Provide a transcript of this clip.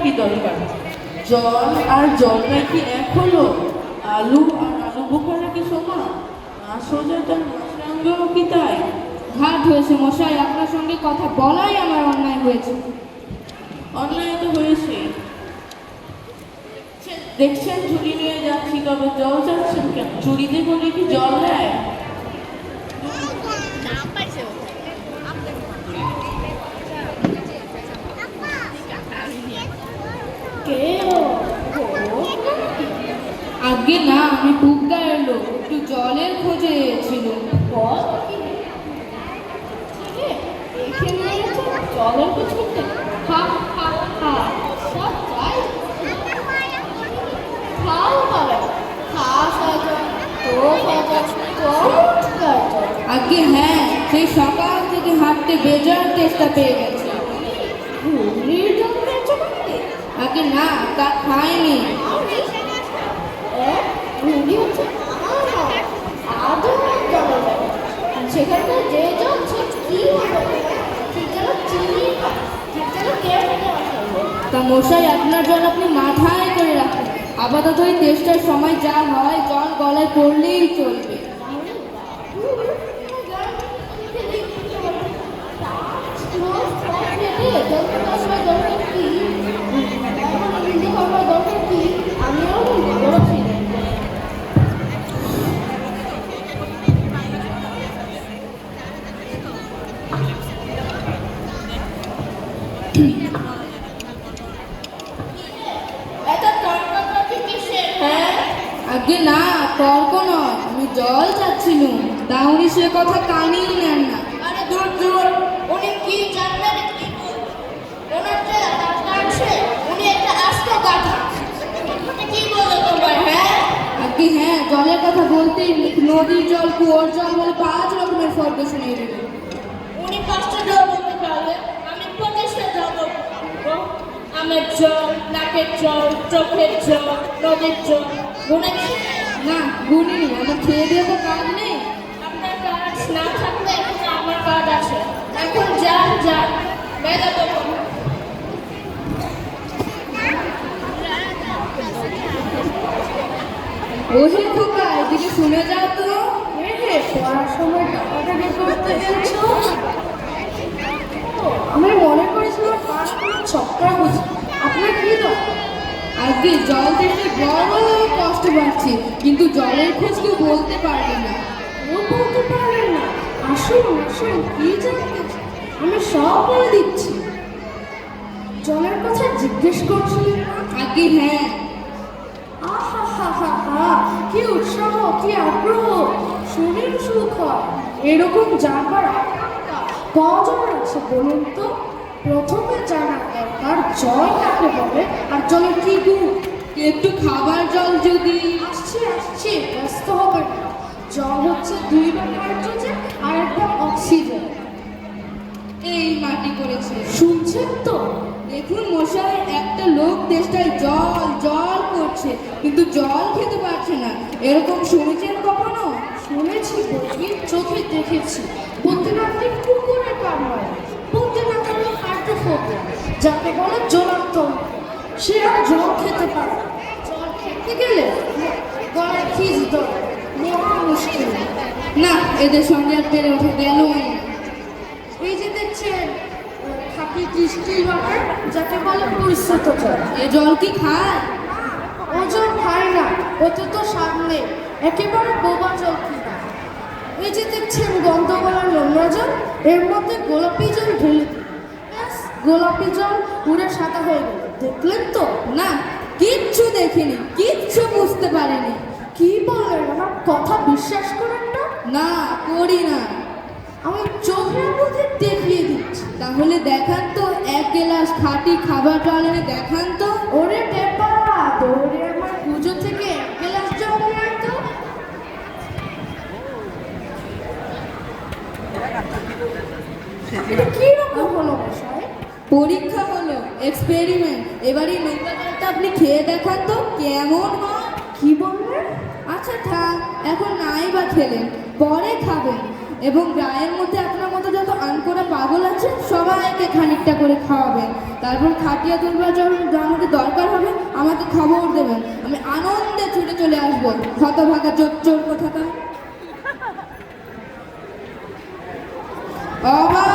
কি দরকার? জল আর জলটা কি এক হলো? আলু আর আলু বোখারা কি সমান? সোজা তার মাছরাঙ্গও কি তাই? ঘাট হয়েছে মশাই, আপনার সঙ্গে কথা বলাই আমার অন্যায় হয়েছে। অন্যায় তো হয়েছে। দেখছেন ঝুড়ি নিয়ে যাচ্ছি, তবে জল চাচ্ছেন কেন? ঝুড়িতে করে কি জল দেয়? আগে না, আমি টুকটা এলো, একটু জলের খোঁজে ছিল। জলের খোঁজ করতে খা খা খা সব চাই খাও পাবে খা সাজা তো সাজা আগে হ্যাঁ, সেই সকাল থেকে হাঁটতে বেজার চেষ্টা পেয়ে গেছে। আগে না, তা খায়নি। সেখানকার যে জল কি তা মশাই, আপনার জল আপনি মাথায় করে রাখুন। আপাতত এই টেস্টের সময় যা হয়, জল গলায় পড়লেই চলবে। আগে না, তর্ক নয়, আমি জল চাচ্ছিলুম, তা উনি সে কথা কানেই নেন না। আরে দূর দূর, উনি কি জানবেন? ওনার যে রাস্তা আছে, উনি একটা আস্ত গাধা। কি বলে তোমার? হ্যাঁ আগে হ্যাঁ, জলের কথা বলতেই নদীর জল, কুয়োর জল বলে 5 রকমের ফর্দ শুনিয়ে দেবে। উনি 5টা জল বলতে পারলে আমি 25টা জল বলবো। আমের জল, নাকের জল, চোখের জল, নদীর জল গুনেছি না, গুনিনি, আমার খেয়ে দিয়ে তো কাজ নেই। আপনার কাজ না থাকলে এখন আমার কাজ আছে। এখন যান যান, বেলা দেবো। ওহে খোকা, এদিকে শুনে যাও তো। পড়ার সময় টাকাটাকে করতে গেছো? আমি মনে করেছিলাম পাশ কোনো ছক্কা বুঝি। আপনার কি দরকার? আজকে জল দেখতে বড় কষ্ট পাচ্ছি, কিন্তু জলের খোঁজ কেউ বলতে পারবে না। ও বলতে পারলেন না? আসুন আসুন, কি জানতে চান? আমি সব বলে দিচ্ছি। জলের কথা জিজ্ঞেস করছিলেন না? আগে হ্যাঁ। আহা হা হা হা, কি উৎসাহ, কি আগ্রহ, শরীর সুখ হয়। এরকম জানবার কজন আছে বলুন তো? প্রথমে জানা দরকার জল কাকে বলে আর জলের কি গুণ। একটু খাবার জল যদি। আসছে আসছে, ব্যস্ত হবে না। জল হচ্ছে 2 ভাগ নাইট্রোজেন আর 1 ভাগ অক্সিজেন। এই মাটি করেছে। শুনছেন তো? দেখুন মশাই, একটা লোক তেষ্টায় জল জল করছে, কিন্তু জল খেতে পারছে না। এরকম শুনেছেন কখনো? শুনেছি বই, চোখে দেখেছি। বলতে রাখলে কুকুরের কামড়ায়, বলতে রাখলে হাইড্রোফোবিয়া, যাকে বলে জলান্তর। সে আর জল খেতে পারে না। জল খেতে গেলে গলায় খিজ ধরে, মহা মুশকিল। না, এদের সঙ্গে আর পেরে ওঠা গেল না। এই যে দেখছেন খাঁটি দৃষ্টির ব্যাপার, যাকে বলে পরিশ্রুত জল। এ জল কি খায়? ও জল খায় না, ওতে তো সামনে একেবারে বোবা জল কিনা। এই যে দেখছেন গন্ধ গলা নোংরা জল, এর মধ্যে গোলাপি জল ঢেলে দিন, ব্যাস গোলাপি জল পুরো সাদা হয়ে গেল। দেখলেন তো? না, কিচ্ছু দেখিনি, কিচ্ছু বুঝতে পারিনি। কি বলেন, আমার কথা বিশ্বাস করেন না? না, করি না। আমি চোখের মধ্যে দেখিয়ে দিচ্ছি। তাহলে দেখান তো, 1 গ্লাস খাঁটি খাবার জল এনে দেখান তো। ওরে বেপা, দৌড়ে আমার পুজো থেকে 1 গ্লাস জল নিয়ে আয় তো। এটা কি রকম হলো মশাই? পরীক্ষা হলো, এক্সপেরিমেন্ট। এবারে নোংরা জলটা আপনি খেয়ে দেখান তো কেমন হয়। কি বললেন? আচ্ছা থাক, এখন নাই বা খেলেন, পরে খাবেন। এবং গায়ের মধ্যে আপনার মতো যত আনকোড়া পাগল আছে সবাইকে খানিকটা করে খাওয়াবেন, তারপর খাটিয়া তুলবার যখন আমাকে দরকার হবে আমাকে খবর দেবেন, আমি আনন্দে ছুটে চলে আসবো। হতভাগা চোর কোথাকার। বাবা